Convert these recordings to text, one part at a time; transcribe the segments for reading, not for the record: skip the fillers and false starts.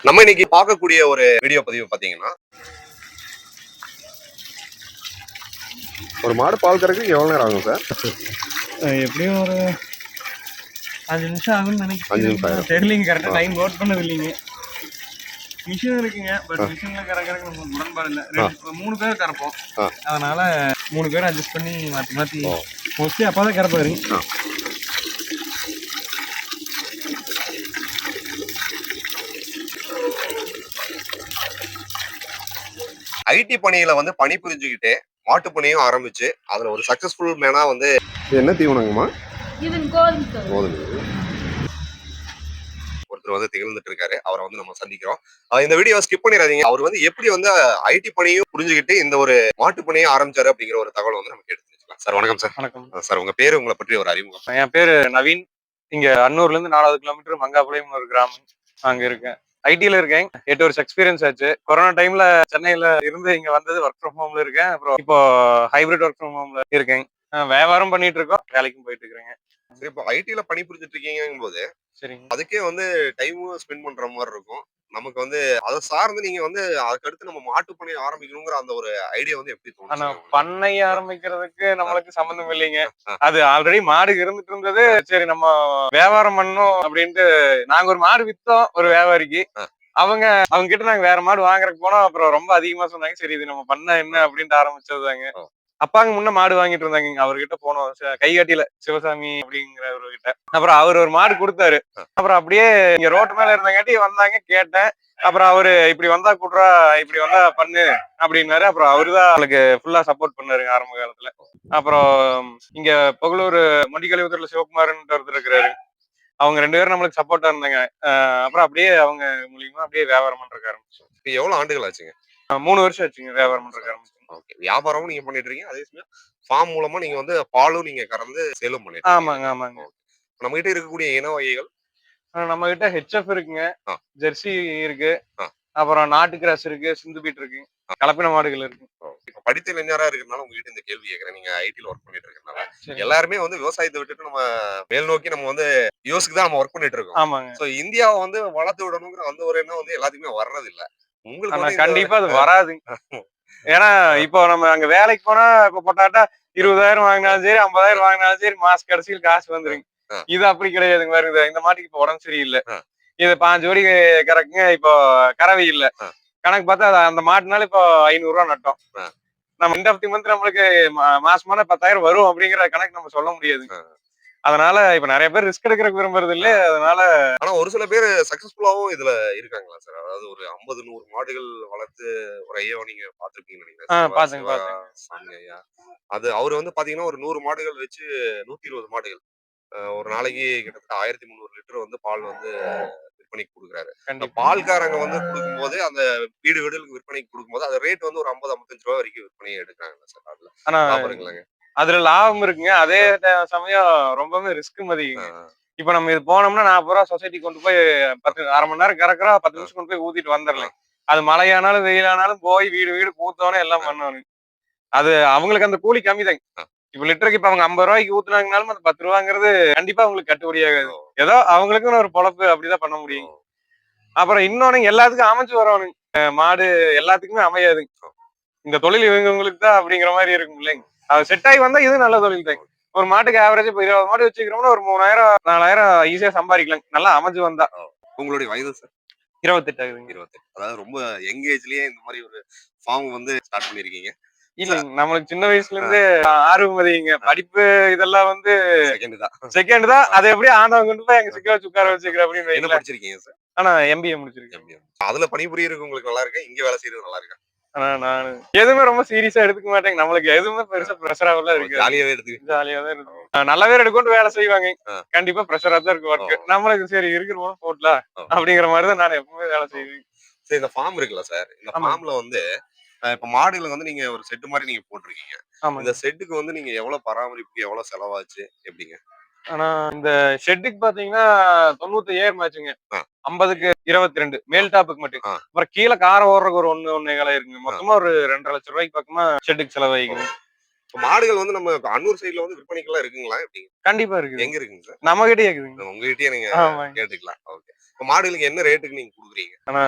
நம்ம இன்னைக்கு பார்க்கக்கூடிய ஒரு வீடியோ பதிவு பாத்தீங்கன்னா, ஒரு மாடு பால் கறக்கிறதுக்கு எவ்வளவு நேரம் ஆகும் சார்? எப்படியும் ஒரு 5 நிமிஷம் ஆகும்னு 5 நிமிஷம் நினைக்கிறேன். ஆகும். தெரியலீங்க, கரெக்டாக டைம் நோட் பண்ணது இல்லைங்க. மிஷின் இருக்குங்க, பட் மிஷின்ல கறக்கிறதுக்கு நமக்கு உடன்பாடு இல்லை. 3 பேர் கறப்போம். அதனால 3 பேர் அட்ஜஸ்ட் பண்ணி மாற்றி மாற்றி மோஸ்ட்லி அப்பா தான் கறப்பாரு. ஐடி பணியில வந்து பணி புரிஞ்சுக்கிட்டே மாட்டு பணியும் ஆரம்பிச்சு அதுல ஒரு சக்சஸ்ஃபுல் மேனா வந்து என்ன தீவனங்கம்மா? கோதுமை. ஒருத்தர் வந்து திகழ்ந்துட்டு இருக்காரு, அவரை வந்து நம்ம சந்திக்கிறோம். இந்த வீடியோ ஸ்கிப் பண்ணிடாதீங்க. அவர் வந்து எப்படி வந்து ஐடி பணியும் புரிஞ்சுக்கிட்டு இந்த ஒரு மாட்டு பணியும் ஆரம்பிச்சாரு அப்படிங்கிற ஒரு தகவல் வந்து நமக்கு எடுத்து வச்சுக்கலாம். சார் வணக்கம் சார். வணக்கம் சார், உங்க பேரு, உங்களை பற்றி ஒரு அறிமுகம். என் பேரு நவீன். இங்க அன்னூர்ல இருந்து 4 கிலோமீட்டர் மங்காபாளையம் ஒரு கிராமம், அங்க இருக்கேன். ஐடில இருக்கேன். 8 வருஷம் எக்ஸ்பீரியன்ஸ் ஆச்சு. கொரோனா டைம்ல சென்னையில இருந்து இங்க வந்தது, ஒர்க் ஃப்ரம் ஹோம்ல இருக்கேன். அப்புறம் இப்போ ஹைபிரிட் ஒர்க் ஃப்ரம் ஹோம்ல இருக்கேன். வியாபாரம் பண்ணிட்டு இருக்கோம், வேலைக்கும் போயிட்டு இருக்கிறேங்க. சரி, இப்போ ஐடில பணி புரிஞ்சுட்டு இருக்கீங்கும் போது சரிங்க, அதுக்கே வந்து டைமும் ஸ்பெண்ட் பண்ற மாதிரி இருக்கும். நமக்கு வந்து அதை சார்ந்து நீங்க வந்து அதுக்கடுத்து நம்ம மாட்டு பண்ணை ஆரம்பிக்கணுங்கிற அந்த ஒரு ஐடியா வந்து எப்படி ஆனா தோணுச்சு? பண்ணை ஆரம்பிக்கிறதுக்கு நம்மளுக்கு சம்மந்தம் இல்லைங்க. அது ஆல்ரெடி மாடு இருந்துட்டு இருந்தது. சரி, நம்ம வியாபாரம் பண்ணணும் அப்படின்ட்டு நாங்க ஒரு மாடு வித்தோம் ஒரு வியாபாரிக்கு. அவங்க கிட்ட நாங்க வேற மாடு வாங்குறதுக்கு போனோம். அப்புறம் ரொம்ப அதிகமா சொன்னாங்க. சரி, இது நம்ம பண்ண என்ன அப்படின்ட்டு ஆரம்பிச்சதுதாங்க. அப்பாங்க முன்ன மாடு வாங்கிட்டு இருந்தாங்க, அவர்கிட்ட போனோம். கைகாட்டியில சிவசாமி அப்படிங்கிறவர்கிட்ட. அப்புறம் அவர் ஒரு மாடு கொடுத்தாரு. அப்புறம் அப்படியே இங்க ரோட்டு மேல இருந்தங்காட்டி வந்தாங்க, கேட்டேன். அப்புறம் அவரு இப்படி வந்தா கூடுறா, இப்படி வந்தா பண்ணு அப்படின்னாரு. அப்புறம் அவருதான் அவளுக்கு ஃபுல்லா சப்போர்ட் பண்ணாருங்க ஆரம்ப காலத்துல. அப்புறம் இங்க புகழூர் மண்டிக்கழிவுத்தூர்ல சிவகுமார்ன்ற ஒருத்தர் இருக்கிறாரு. அவங்க 2 பேரும் நம்மளுக்கு சப்போர்ட்டா இருந்தாங்க. அப்புறம் அப்படியே அவங்க மூலியமா அப்படியே வியாபாரம் பண்றதுக்கு ஆரம்பிச்சோம். எவ்வளவு ஆண்டுகள் ஆச்சுங்க? 3 வருஷம் ஆச்சுங்க வியாபாரம் பண்றதுக்கு ஆரம்பிச்சோம். ஓகே, வியாபாரமும் நீங்க பண்ணிட்டு இருக்கீங்க, அதே சமயம் ஃபார்ம் மூலமா நீங்க வந்து பாலும் நீங்க கறந்து சேலும் பண்ணிட்டு ஆமாங்க, ஆமாங்க. நம்ம கிட்ட இருக்கக்கூடிய இன வகைகள் நம்ம கிட்ட ஹெச்எஃப் இருக்குங்க, ஜெர்சி இருக்கு, ஆ. அப்புறம் நாட்டு கிராஸ் இருக்கு, சிந்து பீட் இருக்கு, கலப்பின மாடுகள் இருக்கு. இப்ப படித்த இளைஞரா இருக்கிறதுனால உங்ககிட்ட இந்த கேள்வி கேட்கிறேன். நீங்க ஐடில ஒர்க் பண்ணிட்டு இருக்கறனால எல்லாருமே வந்து விவசாயத்தை விட்டுட்டு நம்ம மேல் நோக்கி நம்ம வந்து யோசிக்கு தான் நம்ம ஒர்க் பண்ணிட்டு இருக்கோம். ஆமாங்க. சோ இந்தியாவை வந்து வளர்த்து விடணுங்கிற அந்த ஒரு எண்ணம் வந்து எல்லாத்துக்குமே வர்றது இல்ல. உங்களுக்கு வந்து கண்டிப்பா அது வராது. ஏன்னா இப்போ நம்ம அங்க வேலைக்கு போனா இப்ப போட்டாட்டா 20,000 வாங்கினாலும் சரி, 50,000 வாங்கினாலும் சரி, மாச கடைசியில் காசு வந்துருங்க. இது அப்படி கிடையாதுங்க. பாருங்க, இந்த மாட்டுக்கு இப்ப உடம்பு சரியில்லை, இது 5 ஜோடி கறக்குங்க, இப்போ கறவை இல்ல, கணக்கு பார்த்தா அந்த மாட்டுனால இப்போ 500 ரூபா நட்டோம். நம்ம எண்ட் ஆஃப் தி மந்த் நம்மளுக்கு மாசமான 10,000 வரும் அப்படிங்கிற கணக்கு நம்ம சொல்ல முடியாது. அதனால இப்ப நிறைய பேர் ரிஸ்க் எடுக்கிறதுக்கு விரும்புறது இல்ல. அதனால ஆனா ஒரு சில பேர் சக்சஸ்ஃபுல்லாவும் இதுல இருக்காங்களா சார்? அதாவது ஒரு 50 100 மாடுகள் வளர்த்து ஒரு ஐயாவை நீங்க பாத்திருப்பீங்கன்னு நினைக்கிறேன். பாத்துங்க. ஐயா அது அவரு வந்து பாத்தீங்கன்னா ஒரு 100 மாடுகள் வச்சு 120 மாடுகள் ஒரு நாளைக்கு கிட்டத்தட்ட 1300 லிட்டர் வந்து பால் வந்து விற்பனைக்கு கொடுக்குறாரு. பால்காரங்க வந்து கொடுக்கும்போது அந்த வீடு வீடுகளுக்கு விற்பனைக்கு கொடுக்கும்போது அது ரேட் வந்து ஒரு 50 55 ரூபாய் வரைக்கும் விற்பனை எடுக்கிறாங்க சார். அதுல லாபம் அதுல லாபம் இருக்குங்க. அதே சமயம் ரொம்பவே ரிஸ்க் மதிங்க. இப்ப நம்ம இது போனோம்னா 40 ரூபா சொசைட்டி கொண்டு போய் 10 1/2 மணி நேரம் கறக்குறோம், 10 நிமிஷம் கொண்டு போய் ஊத்திட்டு வந்துடலாம். அது மழையானாலும் வெயிலானாலும் போய் வீடு வீடு பூத்தோனே எல்லாம் பண்ணுவாங்க. அது அவங்களுக்கு அந்த கூலி கம்மி தாங்க. இப்ப லிட்டருக்கு இப்ப அவங்க 50 ரூபாய்க்கு ஊத்துனாங்கனாலும் அந்த 10 ரூபாங்கிறது கண்டிப்பா அவங்களுக்கு கட்டுப்படி ஆகாது. ஏதோ அவங்களுக்குன்னு ஒரு பொழப்பு அப்படிதான் பண்ண முடியும். அப்புறம் இன்னொன்னு, எல்லாத்துக்கும் அமைஞ்சு வரணும். மாடு எல்லாத்துக்குமே அமையாது. இந்த தொழில் இவங்களுக்கு தான் அப்படிங்கிற மாதிரி இருக்கும் இல்லைங்க. அது செட் ஆகி வந்தா இது நல்ல தொழில் தான். ஒரு மாட்டுக்கு ஆவரேஜ் இப்ப 20 மாடு வச்சுக்கிறோம்னா ஒரு 3000 4000 ஈஸியா சம்பாதிக்கலாம், நல்லா அமைஞ்சு வந்தா. உங்களுடைய வயது சார்? 28 ஆகுதுங்க. 28. அதாவது ரொம்ப யங் ஏஜ்லயே இந்த மாதிரி ஒரு ஃபார்ம் வந்து ஸ்டார்ட் பண்ணிருக்கீங்க. இல்லைங்க, நம்மளுக்கு சின்ன வயசுல இருந்து ஆர்வம் அதிகங்க. படிப்பு இதெல்லாம் வந்து செகண்ட் தான். அதை எப்படியே ஆண்டவன் கொண்டு போய் எங்க சிக்க வச்சு உட்கார வச்சுக்கிற அப்படின்னு. என்ன படிச்சிருக்கீங்க சார்? ஆனா எம்பிஏ முடிச்சிருக்கேன். அதுல பணிபுரியறதுக்கு உங்களுக்கு நல்லா இருக்கா, இங்க வேலை செய்யறது நல்லா இருக்கா? ஆனா நான் எதுவுமே ரொம்ப சீரியஸா எடுத்துக்க மாட்டேங்க. நம்மளுக்கு எதுவுமே பெருசா பிரஷராவெல்லாம் இருக்கு. ஜாலியாவே தான் இருக்கு. நல்ல பேர் எடுக்கொண்டு வேலை செய்வாங்க, கண்டிப்பா பிரஷரா தான் இருக்கு ஒர்க். நம்மளுக்கு சரி இருக்கிற போட்டலாம் அப்படிங்கிற மாதிரிதான் நான் எப்பவுமே வேலை செய்வேன். சரி, இந்த ஃபார்ம் இருக்குல்ல சார், இந்த ஃபார்ம்ல வந்து இப்ப மாடுகளை வந்து நீங்க ஒரு செட் மாதிரி நீங்க போட்டிருக்கீங்க. இந்த செட்டுக்கு வந்து நீங்க எவ்வளவு பராமரிப்புக்கு எவ்வளவு செலவாச்சு, எப்படிங்க? ஆனா இந்த ஷெட்டுக்கு பாத்தீங்கன்னா 95,000 ஆச்சுங்க. 50க்கு 22 மேல் டாப்புக்கு மட்டும். அப்புறம் கீழே காரை ஓடுறதுக்கு ஒரு 1.1 இருக்குங்க. மொத்தமா ஒரு 2.5 லட்சம் ரூபாய்க்கு பக்கமா ஷெட்டுக்கு செலவாயிக்குது. மாடுகள் வந்து நம்ம அன்னூர் சைடுல வந்து விற்பனைக்கெல்லாம் இருக்குங்களா, எப்படி? கண்டிப்பா இருக்கு. எங்க இருக்குங்க சார்? நம்ம கிட்டே இருக்குதுங்க. உங்ககிட்டயே நீங்க கேட்டுக்கலாம். ஓகே. இப்ப மாடுகளுக்கு என்ன ரேட்டுக்கு நீங்க குடுக்குறீங்க? ஆனா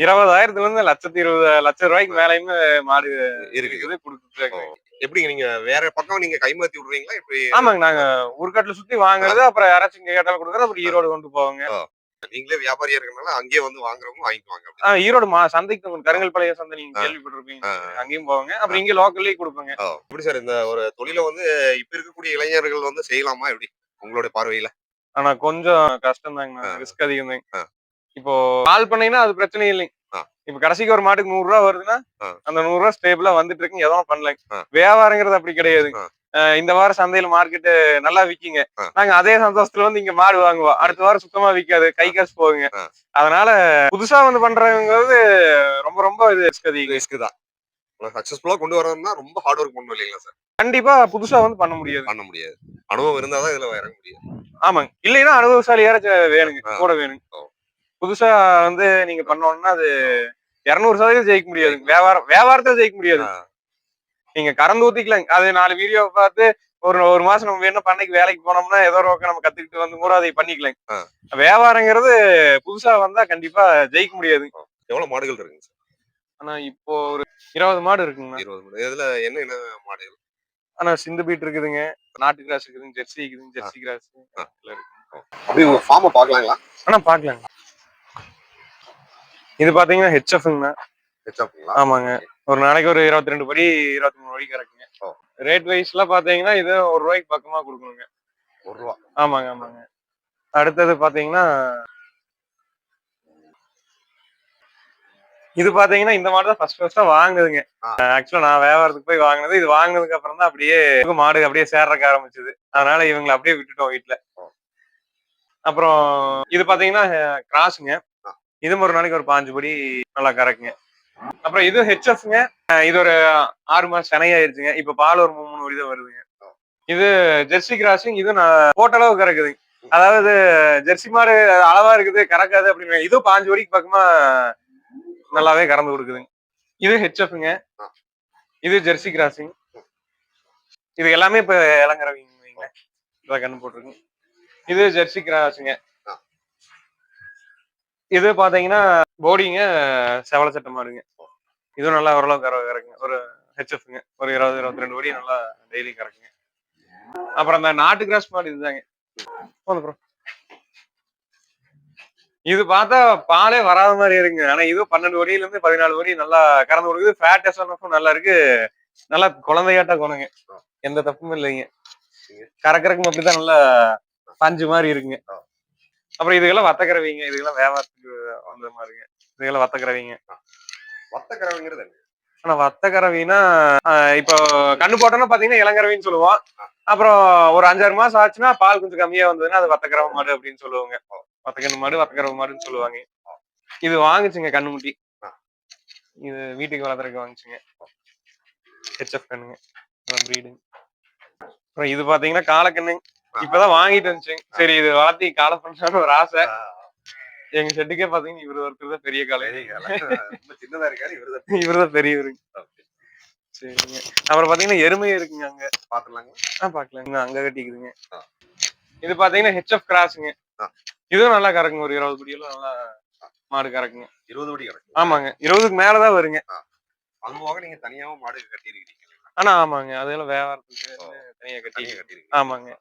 20,000த்துல இருந்து 1,20,00,000 ரூபாய்க்கு மேலயுமே மாடு இருக்குது. இருக்குது குடுத்துட்டு ஓ! இருக்காங்க. எப்படிங்க நீங்க வேற பக்கம் நீங்க கைமாத்தி விடுறீங்களா? எப்படி? ஆமாங்க. நாங்க ஊர்க்காட்டுல சுத்தி வாங்குறது, அப்புறம் யாராச்சும் இங்க கேட்டாலும் குடுக்குறது, அப்புறம் ஆ. ஈரோடு கொண்டு போவாங்க. ஓ! நீங்களே வியாபாரியா இருக்கறனால அங்கேயே வந்து வாங்குறவங்க வாங்கிக்குவாங்க அப்படி. ஈரோடு சந்தைக்கு ஆ, கருங்கல்பாளைய சந்தை நீங்க ஆ, கேள்விப்பட்டிருப்பீங்கன்னு ஆ, நெனைக்கிறேன். அங்கேயும் போவாங்க. ஆ. அப்புறம் இங்க லோக்கல்லயும் குடுப்பேங்க. ஓ! எப்படி சார் இந்த ஒரு தொழில வந்து இப்ப இருக்கக்கூடிய இளைஞர்கள் வந்து செய்யலாமா எப்படி? உங்களுடைய பார்வையில? ஆனா கொஞ்சம் கஷ்டம் தாங்கண்ணா. ஆ, ரிஸ்க் அதிகம் தாங்க. ஆ, இப்போ பால் பண்ணைன்னா அது பிரச்சனை இல்லைங்க. ஆ, இப்ப கடைசிக்கு ஒரு மாட்டுக்கு ரூ. 100 வருதுன்னா, ஆ, அந்த ரூ. 100 ஸ்டேபிளா வந்துட்டு இருக்குங்க. எதுவும் பண்ணலைங்க. ஆ, வியாபாரங்கிறது அப்படி கிடையாதுங்க. ஆ, இந்த வாரம் சந்தையில மார்க்கெட் நல்லா விக்குங்க. ஆ. நாங்க அதே சந்தோஷத்துல வந்து இங்க மாடு வாங்குவோம். ம். அடுத்த வாரம் சுத்தமா விக்காது. ஆ, கை காசு போகுங்க. ஆ. அதனால புதுசா வந்து பண்றவங்கிறது ரொம்ப ரொம்ப இது ரிஸ்க் அதிகங்க. ரிஸ்க் தான். ஆனா சக்சஸ்ஃபுல்லா கொண்டு வரணும்னா ரொம்ப ஹார்ட் ஒர்க் பண்ணணும் இல்லைங்களா சார்? கண்டிப்பா புதுசா வந்து பண்ண முடியாது. பண்ண முடியாது. அனுபவம் இருந்தா தான் இதுல இறங்க முடியும். ஆமாங்க. இல்லைன்னா அனுபவசாலி யாராச்சும் வேணுங்க. ஆ, கூட வேணுங்க. ஓ, புதுசா வந்து நீங்க ஆ, பண்ணோம்னா அது ஓ. 200% ஜெயிக்க முடியாதுங்க. ஜெயிக்கணும். வியாபாரத்துல ஜெயிக்க முடியாது. ஆ, நீங்க கறந்து ஊத்திக்கலாங்க. அது 4 வீடியோ பார்த்து ஒரு மாசம் நம்ம வேணும்னா பண்ணைக்கு வேலைக்கு போனோம்னா, ஏதோ ஒரு பக்கம் நம்ம கத்துக்கிட்டு வந்து கூட அதை பண்ணிக்கலாங்க. ஆ. வியாபாரங்கிறது புதுசா வந்தா கண்டிப்பா ஜெயிக்க முடியாதுங்க. ஓ. எவ்வளவு மாடுகள் இருக்குங்க சார்? ஆனா இப்போ ஒரு 20 மாடு இருக்குங்கண்ணா. 20 மாடு. இதுல என்ன மாடுகள்? ஆனா சிந்து பீட் இருக்குதுங்க. நாட்டு கிராஸ் இருக்குதுங்க. ஜெர்சி இருக்குதுங்க. ஆ, ஜெர்சி கிராஸ் ஆ. எல்லாம் இருக்கு. ஓ. அப்படியே உங்க ஃபார்ம பார்க்கலாங்களா? ஆனா பாக்கலாங்க. இது பாத்தீங்கன்னா ஹெச்எஃப்ங்கண்ணா. ஹெச்எப்ங்களா? ஆமாங்க. ஓகே. ஒரு நாளைக்கு ஒரு 22 படி, 23 படி கறக்குங்க. ஓ! ரேட் வைஸ்லாம் பாத்தீங்கன்னா, இது ரூ. 1 பக்கமா குடுக்கணுங்க. ரூ. 1. ஆமாங்க, ஆமாங்க. அடுத்தது பாத்தீங்கன்னா, இது பாத்தீங்கன்னா இந்த மாடு தான் ஃபர்ஸ்ட்டா வாங்குனதுங்க. ஆ, ஆக்சுவலா நான் வியாபாரத்துக்கு போய் வாங்குனது. இது வாங்குனதுக்கு அப்புறம் தான் அப்படியே மாடு அப்படியே சேர்றதுக்கு ஆரம்பிச்சது. அதனால இவங்கள அப்படியே விட்டுட்டோம் வீட்ல. ஓ, அப்புறம் இது பாத்தீங்கன்னா கிராஸ்ங்க. ஆ, இதுவும் ஒரு நாளைக்கு ஒரு 5 படி நல்லா கறக்குங்க. அப்புறம் இது ஹெச்எஃப்ங்க. இது ஒரு 6 மாசம் சினையாயிருச்சுங்க. இப்ப பால் ஒரு 3 படி தான் வருதுங்க. ஓ. இது ஜெர்சி கிராஸிங். இது நான் போட்ட அளவு கறக்குதுங்க. அதாவது ஜெர்சி மாடு அளவா இருக்குது, கறக்காது அப்படின்னு. இதுவும் 5 படிக்கு பக்கமா நல்லாவே கறந்து கொடுக்குதுங்க. இது ஹெச்எஃப்ங்க. ஆ. இது ஜெர்சி கிராசிங். இது எல்லாமே இப்ப இளங்கறவைங்க வைங்களேன். இப்ப கண்ணு போட்டிருக்கு. இது ஜெர்சி கிராஸுங்க. ஆ. இது பாத்தீங்கன்னா போடிங்க, செவல சட்டை மாடுங்க. இதுவும் நல்லா ஓரளவு கறக்குங்க. ஒரு ஹெச்எஃப்ங்க. ஒரு 20, 22 படி நல்லா டெய்லி கறக்குங்க. அப்புறம் அந்த நாட்டு கிராஸ் மாடு இதுதாங்க. போதும் ப்ரோ. இது பார்த்தா பாலே வராத மாதிரி இருக்குங்க. ஆனா இதுவும் 12 வடியில இருந்து 14 வடி நல்லா கறந்து கொடுக்குது. ஃபேட் எஸ்என்எஃப்பும் நல்லா இருக்கு. நல்லா குழந்தையாட்ட குணங்க. ஆ. எந்த தப்பும் இல்லைங்க. சரிங்க. கறக்கறக்கும் அப்படிதான் நல்லா பஞ்சு மாதிரி இருக்குங்க. ஆ, அப்புறம் இதுக்கெல்லாம் வத்தக்கறவைங்க. இதுக்கெல்லாம் வியாபாரத்துக்கு வந்த மாதிரிங்க. இதுக்கெல்லாம் வத்தக்கறவைங்க. ஆ. வத்த கறவைங்கிறது என்ன? ஆனா வத்தக்கறவைன்னா இப்போ கண்ணு போட்டோம்னா பாத்தீங்கன்னா இளங்கறவைன்னு சொல்லுவோம். ஆ, அப்புறம் ஒரு 5, 6 மாசம் ஆச்சுன்னா பால் கொஞ்சம் கம்மியா வந்ததுன்னா அது வத்தக்கறவை மாடு அப்படின்னு சொல்லுவாங்க. ஓ, வத்தக்கண்ணு மாடு, வத்தக்கறவை மாடுன்னு சொல்லுவாங்க. ஓ, இது வாங்குச்சுங்க கண்ணுக்குட்டி. ஆ, இது வீட்டுக்கு வளர்த்துறதுக்கு வாங்குச்சுங்க. ஓ, ஹெச்எஃப் கண்ணுங்க. பிரீடுங்க. அப்புறம் இது பாத்தீங்கன்னா காலக்கண்ணுங்க. ஆ, இப்பதான் வாங்கிட்டு வந்துச்சுங்க. ஆ. சரி இது வளர்த்தி காலை பண்ணலான்னு ஒரு ஆசை. ஆ, எங்க ஷெட்டுக்கே பாத்தீங்கன்னா இவரு ஒருத்தர் தான் பெரிய காலை. பெரிய கால. ரொம்ப சின்னதா இருக்காரு. இவருதான். இவருதான் பெரியவருங்க. ஓகே. சரிங்க. அப்புறம் பாத்தீங்கன்னா எருமை இருக்குங்க அங்க. பாத்துடலாங்களா? பாக்கலாங்க. அங்க கட்டிக்குதுங்க. ஆ, இது பாத்தீங்கன்னா ஹெச்எஃப் கிராஸுங்க. ஆ, இதுவும் நல்லா கறக்குங்க. ஒரு 20 படியெல்லாம் நல்லா ஆ. மாடு கறக்குங்க. 20 படி கறக்கும். ஆமாங்க. 20க்கு மேலதான் வருங்க. ஆ. அது போக நீங்க தனியாவும் மாடு கட்டியிருக்கீங்க இல்லைங்களா? ஆனா ஆமாங்க. அதெல்லாம் வியாபாரத்துக்கு ஓ, தனியா கட்டி. தனியா கட்டியிருக்கீங்க. ஆமாங்க.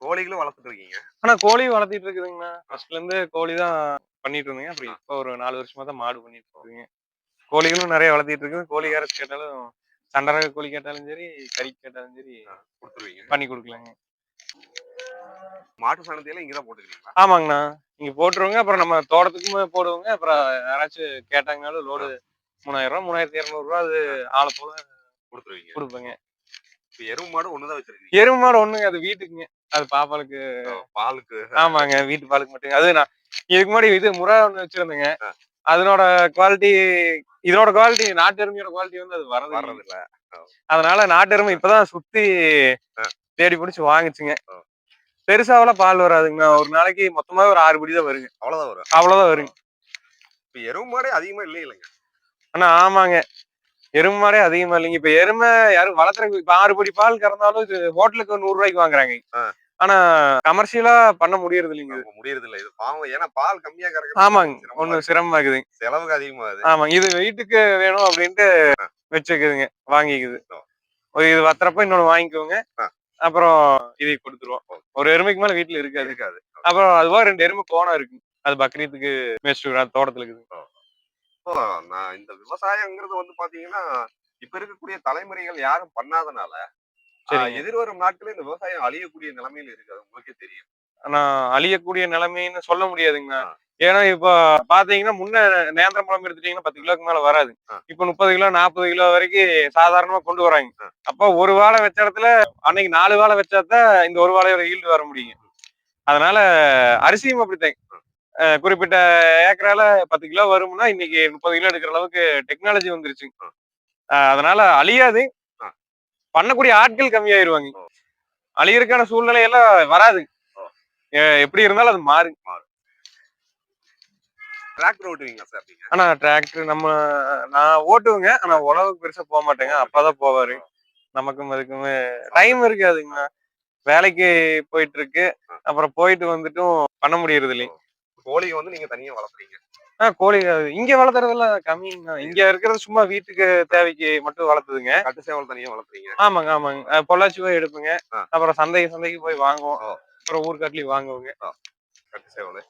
கோழிகளும் வளர்த்துட்டு இருக்கீங்க. ஆனா கோழி வளர்த்திட்டு இருக்குதுங்கண்ணா. ஃபர்ஸ்ட்ல இருந்து கோழி தான் பண்ணிட்டு இருந்தீங்க. அப்புறம் இப்போ ஒரு 4 வருஷமா தான் மாடு பண்ணிட்டு இருக்குதுங்க. கோழிகளும் நிறைய வளர்த்திட்டு இருக்குது. கோழி யாராச்சும் கேட்டாலும் சண்டை ரக கோழி கேட்டாலும் சரி, கறி கேட்டாலும் சரி குடுத்துருவீங்க. பண்ணி கொடுக்கலாங்க. மாட்டு சாணத்தையெல்லாம் இங்க தான் போட்டுக்கிறீங்களா? ஆமாங்கண்ணா. இங்க போட்டுருவோங்க. அப்புறம் நம்ம தோட்டத்துக்குமே போடுவோங்க. அப்புறம் யாராச்சும் கேட்டாங்கனாலும் லோடு ஆ, 3000 3200 அது ஆ. ஆளை போல குடுத்துருவீங்க. கொடுப்பேங்க. இப்ப எருமை மாடு ஒண்ணுதான் வச்சிருக்கீங்க. எருமை மாடு ஒண்ணுங்க. அது வீட்டுக்குங்க. அது பாப்பாளுக்கு. ஓ, பாலுக்கு. ஆமாங்க. வீட்டு பாலுக்கு மட்டும். அது நான் இதுக்கு முன்னாடி இது முறா ஒண்ணு வச்சிருந்தேங்க. ஆ, அதனோட குவாலிட்டி இதனோட குவாலிட்டி நாட்டு எருமையோட குவாலிட்டி வந்து அது வரது இல்லைங்க. வர்றதில்ல. ஓ, அதனால நாட்டு எருமை இப்பதான் சுத்தி ஆ, தேடி பிடிச்சு வாங்குச்சுங்க. ஓ. பெருசாவெல்லாம் பால் வராதுங்க. ஒரு நாளைக்கு மொத்தமாவே ஒரு 6 படி தான் வருங்க. அவ்வளவுதான் வரும். அவ்வளவுதான் வருங்க. இப்ப எருமை மாடே அதிகமா இல்லைங்க. ஆனா ஆமாங்க. எருமை மாடே அதிகமா இல்லைங்க. இப்ப எருமை யாரும் வளர்த்துறதுக்கு இப்ப 6 படி பால் கறந்தாலும் இது ஹோட்டலுக்கு ஒரு 100 ரூபாய்க்கு வாங்குறாங்க. ஆ, ஆனா கமர்ஷியலா பண்ண முடியறது இல்லைங்க இது. நம்ம முடியறது இல்ல. இது பாவம். ஏன்னா பால் கம்மியா கறக்கிறது ஆமாங்க. கொஞ்சம் சிரமமா கொஞ்சம் இருக்கு. சிரமமா இருக்குதுங்க. செலவுக்கு அதிகமாகுது. ஆமாங்க. இது வெயிட்டுக்கு வேணும் அப்டின்ட்டு அ, வச்சுக்குதுங்க. வாங்கிக்குது. ஓ, இது வத்துறப்ப இன்னொன்னு வாங்கிக்குவோங்க. அ, அப்புறம் இதை குடுத்துருவோம். ஓ, ஒரு எருமைக்கு மேல வீட்ல இருக்காது. இருக்காது. அப்புறம் அதுபோக 2 எருமை கோணம் இருக்கு. அது பக்ரீத்துக்கு மேய்ச்சிட்டு தோட்டத்துல இருக்குது. ஓ. இப்போ நான் இந்த விவசாயங்கிறது வந்து பாத்தீங்கன்னா, இப்ப இருக்கக்கூடிய தலைமுறைகள் யாரும் பண்ணாதனால, சரிங்க. எதிர்வரும் நாட்களில் இந்த விவசாயம் அழியக்கூடிய நிலைமையில இருக்கு. அது உங்களுக்கே தெரியும். ஆனா அழியக்கூடிய நிலைமைன்னு சொல்ல முடியாதுங்கண்ணா. ஆ, ஏன்னா இப்ப பாத்தீங்கன்னா, நேந்திரம் பழம் எடுத்துட்டீங்கன்னா 10 கிலோக்கு மேல வராது. ஆ, இப்ப 30 கிலோ, 40 கிலோ வரைக்கும் சாதாரணமா கொண்டு வராங்க. ஆ, அப்போ ஒரு வாழை வச்ச இடத்துல அன்னைக்கு 4 வாழை வச்சா தான் இந்த ஒரு வாழையோட ஈல்டு வர முடியுங்க. அதனால அரிசியும் அப்படித்தாங்க. ஆ, குறிப்பிட்ட ஏக்கரால 10 கிலோ வரும்னா, இன்னைக்கு 30 கிலோ எடுக்கிற அளவுக்கு டெக்னாலஜி வந்துருச்சுங்க. ஆ, அதனால அழியாது. ஆ, பண்ணக்கூடிய ஆட்கள் கம்மியாயிருவாங்க. ஓ, அழியறதுக்கான சூழ்நிலை எல்லாம் வராது. ஓ, எப்படி இருந்தாலும் அது மாறும். மாறும். டிராக்டர் ஓட்டுவீங்களா சார் நீங்க? ஆனா டிராக்டர் நான் ஓட்டுவேங்க. ஆனா ஆ, உழவுக்கு பெருசா போமாட்டேங்க. அப்பா போமாட்டீங்க. தான் போவாரு. ஓ, நமக்கும் அதுக்குமே டைம் சம்மந்தம். இருக்காதுங்கண்ணா. வேலைக்கு போயிட்டு இருக்கு. ஆ, அப்புறம் போயிட்டு வந்துட்டும் பண்ண முடியறது ஓ. இல்லைங்க. கோழிய வந்து நீங்க தனியா வளர்த்துறீங்க. கோழி இங்க வளர்த்துறதெல்லாம் கம்மிங்கண்ணா. இங்க இது இருக்கிறது சும்மா வீட்டுக்கு ஆ, தேவைக்கு மட்டும் வளர்த்துதுங்க. கட்டு சேவல் தனியா வளர்த்துறீங்க. ஆமாங்க, ஆமாங்க. பொள்ளாச்சி போய் எடுப்பேங்க. ஆ, அப்புறம் சந்தைக்கு போய் வாங்குவோம். ஓ, அப்புறம் ஊர்க்காட்டுலயும் வாங்குவோங்க. ஓ. கட்டு சேவலு.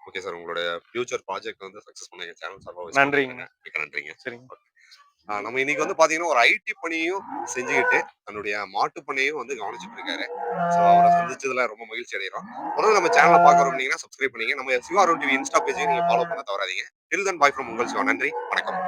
Okay sir. உங்களுடைய ஃபியூச்சர் ப்ராஜெக்ட் வந்து சக்சஸ் பண்ண எங்க சேனல் சார்பா விஷ் நன்றிங்க. பண்ணிக்கிறேங்க. மிக்க நன்றிங்க. சரிங்க. நம்ம இன்னைக்கு வந்து பாத்தீங்கன்னா, ஒரு ஐடி பணியும் செஞ்சுகிட்டு, தன்னுடைய மாட்டு பண்ணையும் வந்து கவனிச்சுட்டு இருக்காரு. ஸோ அவர சந்திச்சதுல ரொம்ப மகிழ்ச்சி அடைகிறோம். தொடர்ந்து நம்ம சேனல பார்க்க விரும்புனீங்கன்னா சப்ஸ்கிரைப் பண்ணீங்க. நம்ம சிவா அருண் டிவி இன்ஸ்டா பேஜையும் நீங்க ஃபாலோ பண்ண தவறாதீங்க. டில் தென் பாய் ஃப்ரம் உங்கள் சிவா. நன்றி. வணக்கம்.